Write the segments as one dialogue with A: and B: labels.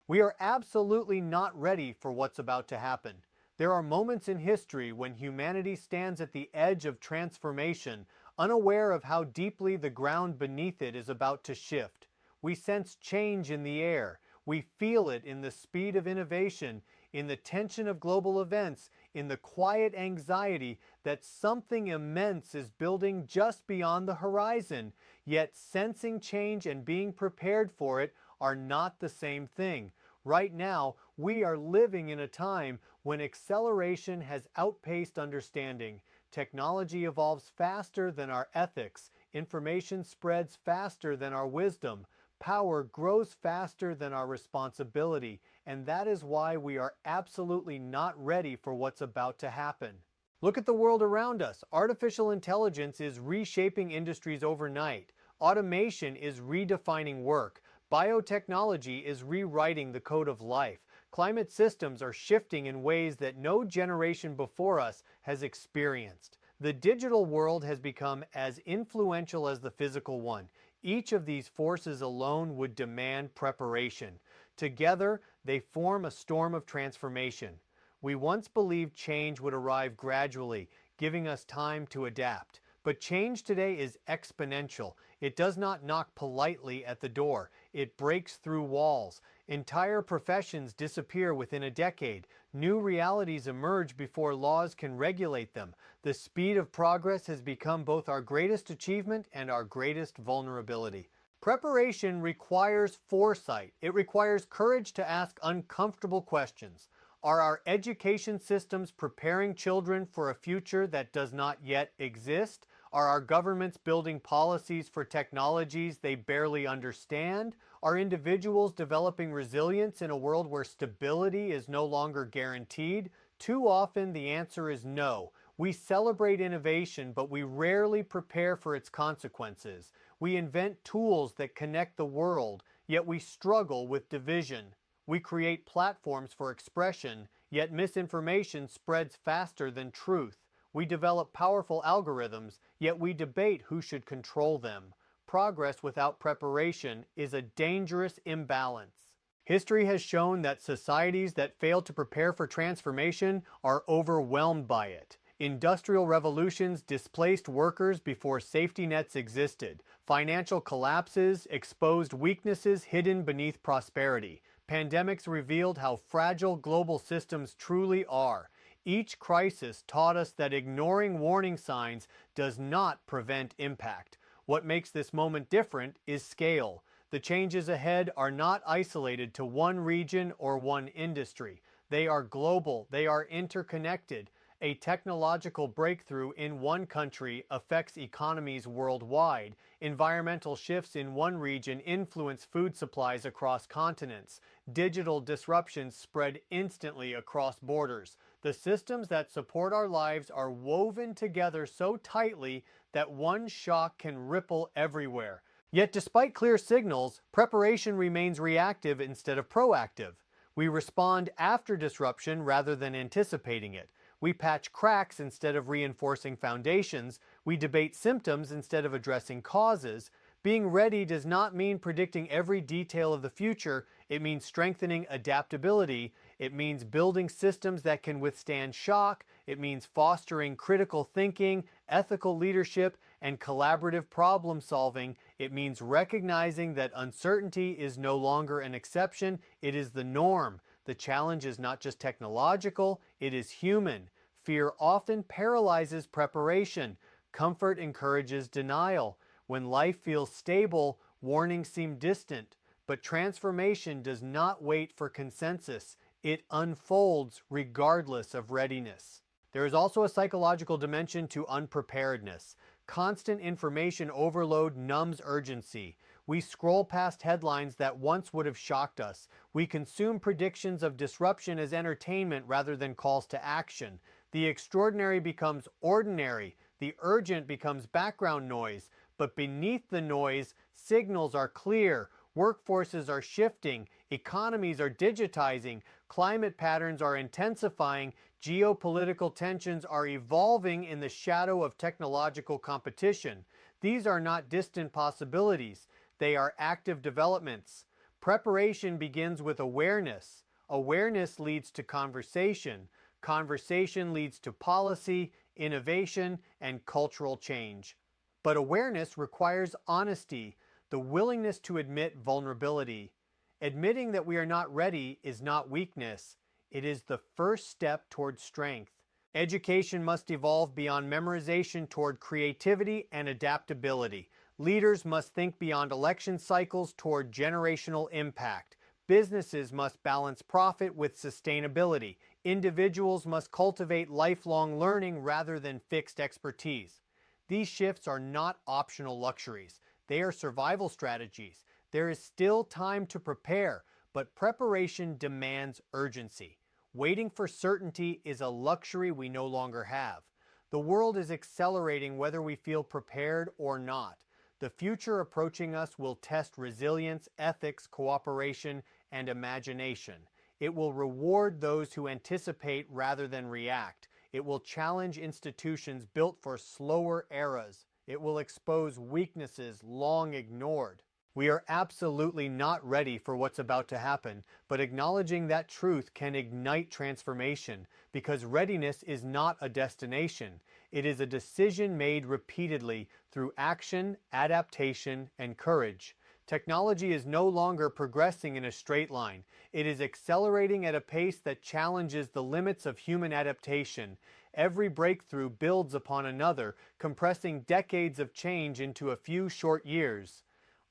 A: We are absolutely not ready for what's about to happen. There are moments in history when humanity stands at the edge of transformation, unaware of how deeply the ground beneath it is about to shift. We sense change in the air. We feel it in the speed of innovation, in the tension of global events, in the quiet anxiety that something immense is building just beyond the horizon. Yet sensing change and being prepared for it are not the same thing. Right now, we are living in a time when acceleration has outpaced understanding. Technology evolves faster than our ethics. Information spreads faster than our wisdom. Power grows faster than our responsibility. And that is why we are absolutely not ready for what's about to happen. Look at the world around us. Artificial intelligence is reshaping industries overnight. Automation is redefining work. Biotechnology is rewriting the code of life. Climate systems are shifting in ways that no generation before us has experienced. The digital world has become as influential as the physical one. Each of these forces alone would demand preparation. Together, they form a storm of transformation. We once believed change would arrive gradually, giving us time to adapt. But change today is exponential. It does not knock politely at the door. It breaks through walls. Entire professions disappear within a decade. New realities emerge before laws can regulate them. The speed of progress has become both our greatest achievement and our greatest vulnerability. Preparation requires foresight. It requires courage to ask uncomfortable questions. Are our education systems preparing children for a future that does not yet exist? Are our governments building policies for technologies they barely understand? Are individuals developing resilience in a world where stability is no longer guaranteed? Too often the answer is no. We celebrate innovation, but we rarely prepare for its consequences. We invent tools that connect the world, yet we struggle with division. We create platforms for expression, yet misinformation spreads faster than truth. We develop powerful algorithms, yet we debate who should control them. Progress without preparation is a dangerous imbalance. History has shown that societies that fail to prepare for transformation are overwhelmed by it. Industrial revolutions displaced workers before safety nets existed. Financial collapses exposed weaknesses hidden beneath prosperity. Pandemics revealed how fragile global systems truly are. Each crisis taught us that ignoring warning signs does not prevent impact. What makes this moment different is scale. The changes ahead are not isolated to one region or one industry. They are global, they are interconnected. A technological breakthrough in one country affects economies worldwide. Environmental shifts in one region influence food supplies across continents. Digital disruptions spread instantly across borders. The systems that support our lives are woven together so tightly that one shock can ripple everywhere. Yet despite clear signals, preparation remains reactive instead of proactive. We respond after disruption rather than anticipating it. We patch cracks instead of reinforcing foundations. We debate symptoms instead of addressing causes. Being ready does not mean predicting every detail of the future. It means strengthening adaptability. It means building systems that can withstand shock. It means fostering critical thinking, ethical leadership, and collaborative problem solving. It means recognizing that uncertainty is no longer an exception, it is the norm. The challenge is not just technological, it is human. Fear often paralyzes preparation. Comfort encourages denial. When life feels stable, warnings seem distant. But transformation does not wait for consensus. It unfolds regardless of readiness. There is also a psychological dimension to unpreparedness. Constant information overload numbs urgency. We scroll past headlines that once would have shocked us. We consume predictions of disruption as entertainment rather than calls to action. The extraordinary becomes ordinary. The urgent becomes background noise. But beneath the noise, signals are clear. Workforces are shifting. Economies are digitizing. Climate patterns are intensifying. Geopolitical tensions are evolving in the shadow of technological competition. These are not distant possibilities. They are active developments. Preparation begins with awareness. Awareness leads to conversation. Conversation leads to policy, innovation, and cultural change. But awareness requires honesty, the willingness to admit vulnerability. Admitting that we are not ready is not weakness. It is the first step toward strength. Education must evolve beyond memorization toward creativity and adaptability. Leaders must think beyond election cycles toward generational impact. Businesses must balance profit with sustainability. Individuals must cultivate lifelong learning rather than fixed expertise. These shifts are not optional luxuries. They are survival strategies. There is still time to prepare, but preparation demands urgency. Waiting for certainty is a luxury we no longer have. The world is accelerating whether we feel prepared or not. The future approaching us will test resilience, ethics, cooperation, and imagination. It will reward those who anticipate rather than react. It will challenge institutions built for slower eras. It will expose weaknesses long ignored. We are absolutely not ready for what's about to happen, but acknowledging that truth can ignite transformation, because readiness is not a destination. It is a decision made repeatedly through action, adaptation, and courage. Technology is no longer progressing in a straight line. It is accelerating at a pace that challenges the limits of human adaptation. Every breakthrough builds upon another, compressing decades of change into a few short years.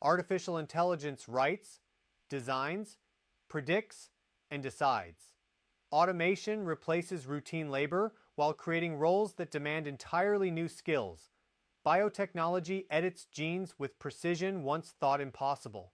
A: Artificial intelligence writes, designs, predicts, and decides. Automation replaces routine labor while creating roles that demand entirely new skills. Biotechnology edits genes with precision once thought impossible.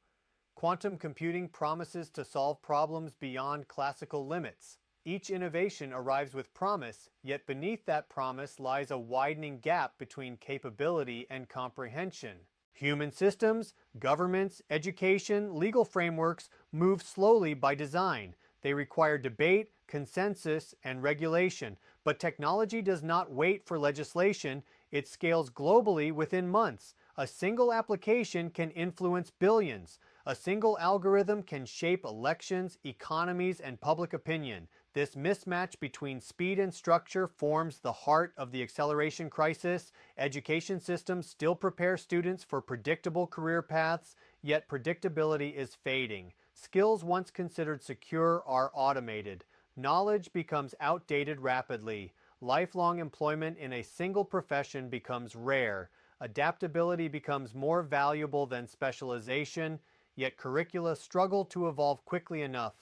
A: Quantum computing promises to solve problems beyond classical limits. Each innovation arrives with promise, yet beneath that promise lies a widening gap between capability and comprehension. Human systems, governments, education, legal frameworks move slowly by design. They require debate, consensus, and regulation. But technology does not wait for legislation. It scales globally within months. A single application can influence billions. A single algorithm can shape elections, economies, and public opinion. This mismatch between speed and structure forms the heart of the acceleration crisis. Education systems still prepare students for predictable career paths, yet predictability is fading. Skills once considered secure are automated. Knowledge becomes outdated rapidly. Lifelong employment in a single profession becomes rare. Adaptability becomes more valuable than specialization, yet curricula struggle to evolve quickly enough.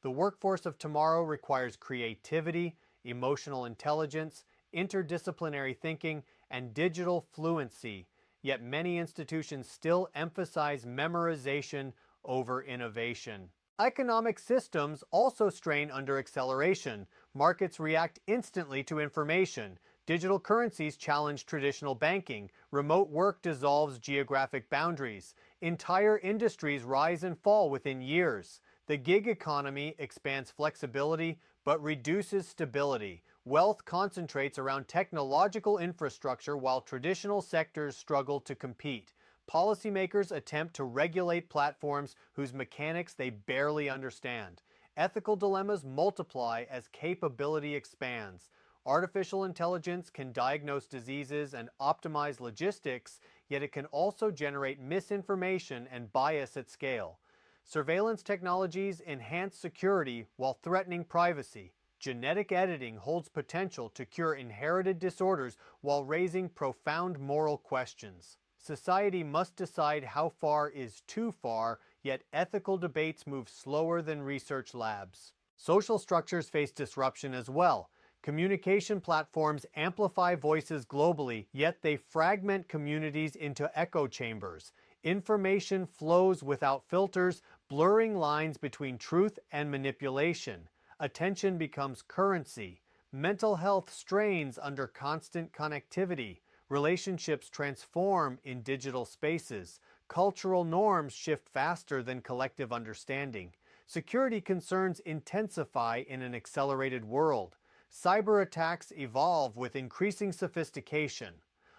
A: The workforce of tomorrow requires creativity, emotional intelligence, interdisciplinary thinking, and digital fluency. Yet many institutions still emphasize memorization over innovation. Economic systems also strain under acceleration. Markets react instantly to information. Digital currencies challenge traditional banking. Remote work dissolves geographic boundaries. Entire industries rise and fall within years. The gig economy expands flexibility but reduces stability. Wealth concentrates around technological infrastructure while traditional sectors struggle to compete. Policymakers attempt to regulate platforms whose mechanics they barely understand. Ethical dilemmas multiply as capability expands. Artificial intelligence can diagnose diseases and optimize logistics, yet it can also generate misinformation and bias at scale. Surveillance technologies enhance security while threatening privacy. Genetic editing holds potential to cure inherited disorders while raising profound moral questions. Society must decide how far is too far, yet ethical debates move slower than research labs. Social structures face disruption as well. Communication platforms amplify voices globally, yet they fragment communities into echo chambers. Information flows without filters, blurring lines between truth and manipulation. Attention becomes currency. Mental health strains under constant connectivity. Relationships transform in digital spaces. Cultural norms shift faster than collective understanding. Security concerns intensify in an accelerated world. Cyber attacks evolve with increasing sophistication.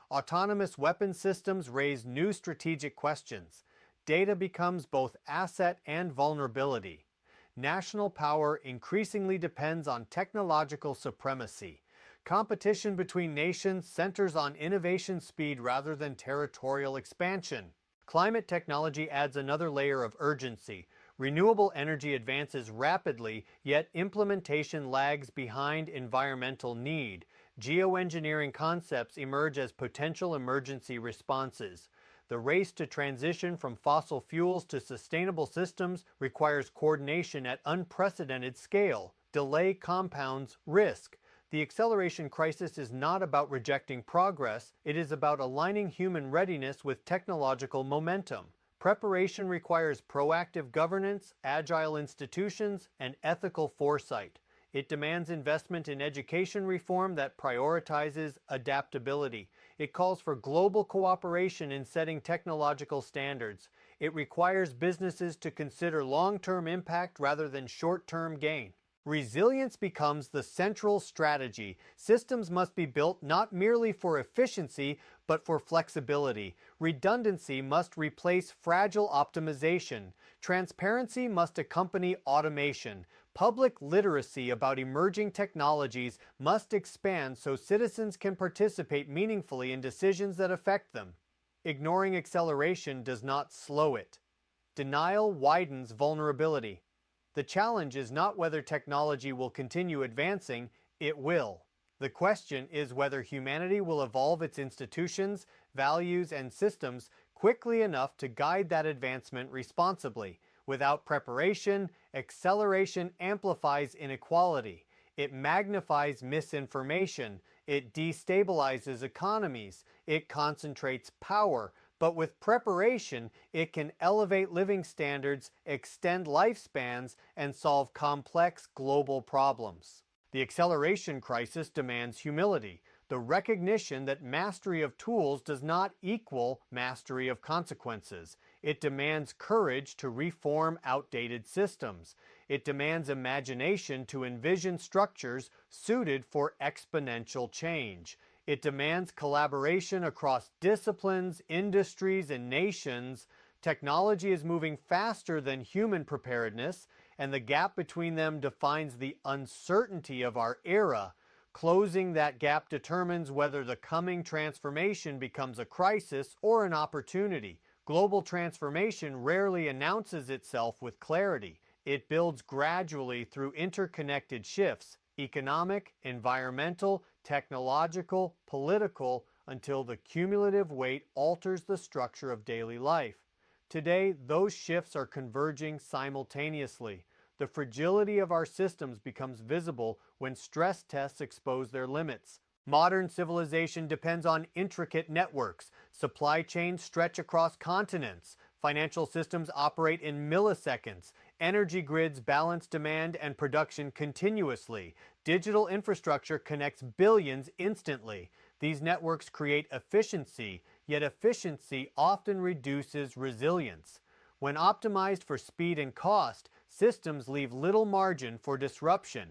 A: Autonomous weapon systems raise new strategic questions. data becomes both asset and vulnerability. National power increasingly depends on technological supremacy. Competition between nations centers on innovation speed rather than territorial expansion. Climate technology adds another layer of urgency. Renewable energy advances rapidly, yet implementation lags behind environmental need. Geoengineering concepts emerge as potential emergency responses. The race to transition from fossil fuels to sustainable systems requires coordination at unprecedented scale. Delay compounds risk. The acceleration crisis is not about rejecting progress, it is about aligning human readiness with technological momentum. Preparation requires proactive governance, agile institutions, and ethical foresight. It demands investment in education reform that prioritizes adaptability. It calls for global cooperation in setting technological standards. It requires businesses to consider long-term impact rather than short-term gain. Resilience becomes the central strategy. Systems must be built not merely for efficiency, but for flexibility. Redundancy must replace fragile optimization. Transparency must accompany automation. Public literacy about emerging technologies must expand so citizens can participate meaningfully in decisions that affect them. Ignoring acceleration does not slow it. Denial widens vulnerability. The challenge is not whether technology will continue advancing, it will. The question is whether humanity will evolve its institutions, values, and systems quickly enough to guide that advancement responsibly. Without preparation, acceleration amplifies inequality. It magnifies misinformation. It destabilizes economies. It concentrates power. But with preparation, it can elevate living standards, extend lifespans, and solve complex global problems. The acceleration crisis demands humility, the recognition that mastery of tools does not equal mastery of consequences. It demands courage to reform outdated systems. It demands imagination to envision structures suited for exponential change. It demands collaboration across disciplines, industries, and nations. Technology is moving faster than human preparedness, and the gap between them defines the uncertainty of our era. Closing that gap determines whether the coming transformation becomes a crisis or an opportunity. Global transformation rarely announces itself with clarity. It builds gradually through interconnected shifts, economic, environmental, technological, political, until the cumulative weight alters the structure of daily life. Today, those shifts are converging simultaneously. The fragility of our systems becomes visible when stress tests expose their limits. Modern civilization depends on intricate networks. Supply chains stretch across continents. Financial systems operate in milliseconds. Energy grids balance demand and production continuously. Digital infrastructure connects billions instantly. These networks create efficiency, yet efficiency often reduces resilience. When optimized for speed and cost, systems leave little margin for disruption.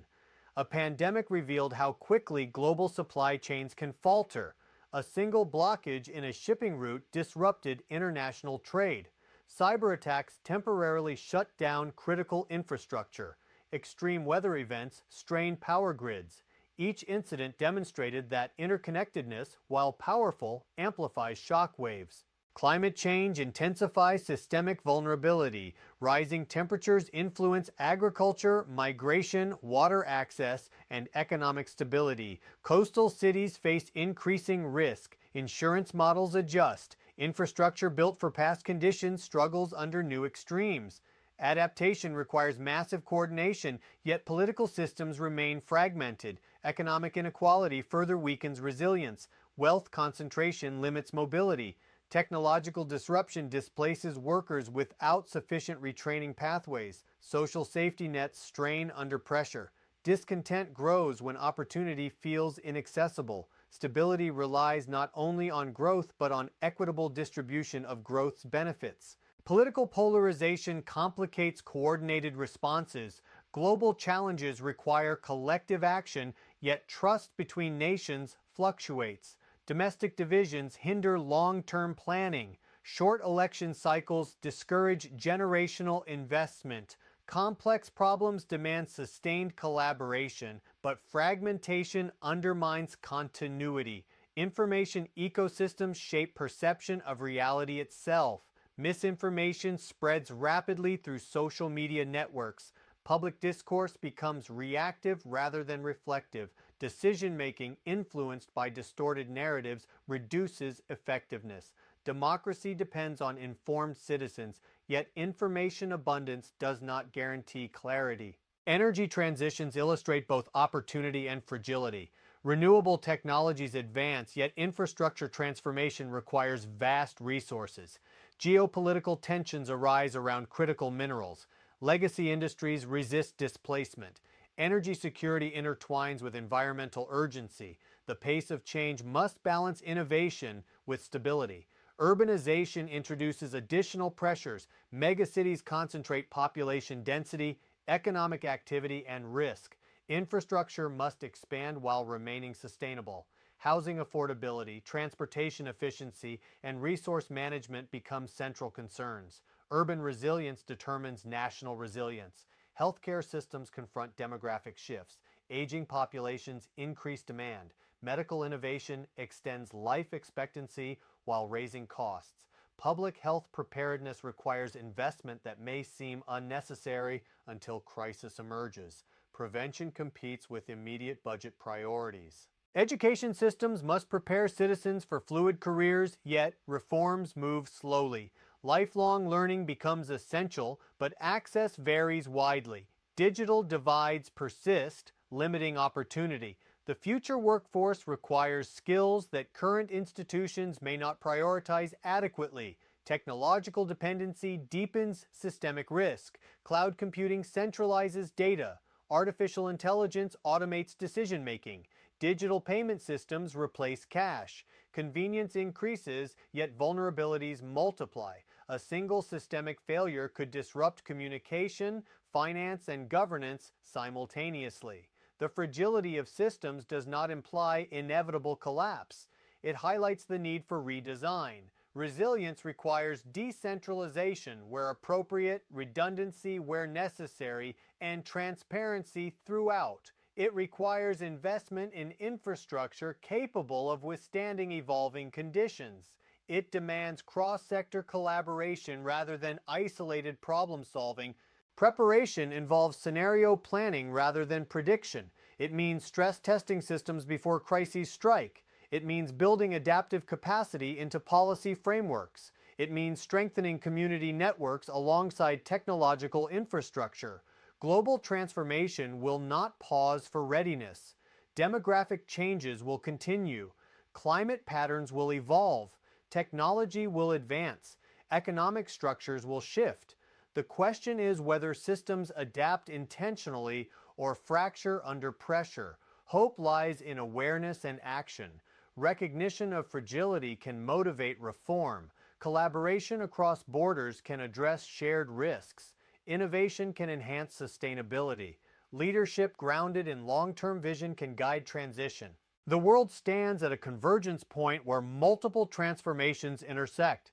A: A pandemic revealed how quickly global supply chains can falter. A single blockage in a shipping route disrupted international trade. Cyber attacks temporarily shut down critical infrastructure. Extreme weather events strained power grids. Each incident demonstrated that interconnectedness, while powerful, amplifies shock waves. Climate change intensifies systemic vulnerability. Rising temperatures influence agriculture, migration, water access, and economic stability. Coastal cities face increasing risk. Insurance models adjust. Infrastructure built for past conditions struggles under new extremes. Adaptation requires massive coordination, yet political systems remain fragmented. Economic inequality further weakens resilience. Wealth concentration limits mobility. Technological disruption displaces workers without sufficient retraining pathways. Social safety nets strain under pressure. Discontent grows when opportunity feels inaccessible. Stability relies not only on growth but on equitable distribution of growth's benefits. Political polarization complicates coordinated responses. Global challenges require collective action, yet trust between nations fluctuates. Domestic divisions hinder long-term planning. Short election cycles discourage generational investment. Complex problems demand sustained collaboration, but fragmentation undermines continuity. Information ecosystems shape perception of reality itself. Misinformation spreads rapidly through social media networks. Public discourse becomes reactive rather than reflective. Decision-making influenced by distorted narratives reduces effectiveness. Democracy depends on informed citizens, yet information abundance does not guarantee clarity. Energy transitions illustrate both opportunity and fragility. Renewable technologies advance, yet infrastructure transformation requires vast resources. Geopolitical tensions arise around critical minerals. Legacy industries resist displacement. Energy security intertwines with environmental urgency. The pace of change must balance innovation with stability. Urbanization introduces additional pressures. Megacities concentrate population density, economic activity, and risk. Infrastructure must expand while remaining sustainable. Housing affordability, transportation efficiency, and resource management become central concerns. Urban resilience determines national resilience. Healthcare systems confront demographic shifts. Aging populations increase demand. Medical innovation extends life expectancy while raising costs. Public health preparedness requires investment that may seem unnecessary until crisis emerges. Prevention competes with immediate budget priorities. Education systems must prepare citizens for fluid careers, yet reforms move slowly. Lifelong learning becomes essential, but access varies widely. Digital divides persist, limiting opportunity. The future workforce requires skills that current institutions may not prioritize adequately. Technological dependency deepens systemic risk. Cloud computing centralizes data. Artificial intelligence automates decision-making. Digital payment systems replace cash. Convenience increases, yet vulnerabilities multiply. A single systemic failure could disrupt communication, finance, and governance simultaneously. The fragility of systems does not imply inevitable collapse. It highlights the need for redesign. Resilience requires decentralization where appropriate, redundancy where necessary, and transparency throughout. It requires investment in infrastructure capable of withstanding evolving conditions. It demands cross-sector collaboration rather than isolated problem-solving. Preparation involves scenario planning rather than prediction. It means stress testing systems before crises strike. It means building adaptive capacity into policy frameworks. It means strengthening community networks alongside technological infrastructure. Global transformation will not pause for readiness. Demographic changes will continue. Climate patterns will evolve. Technology will advance. Economic structures will shift. The question is whether systems adapt intentionally or fracture under pressure. Hope lies in awareness and action. Recognition of fragility can motivate reform. Collaboration across borders can address shared risks. Innovation can enhance sustainability. Leadership grounded in long-term vision can guide transition. The world stands at a convergence point where multiple transformations intersect.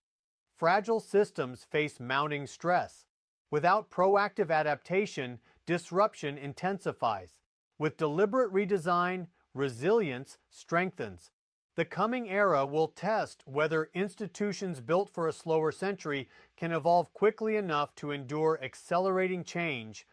A: Fragile systems face mounting stress. Without proactive adaptation, disruption intensifies. With deliberate redesign, resilience strengthens. The coming era will test whether institutions built for a slower century can evolve quickly enough to endure accelerating change.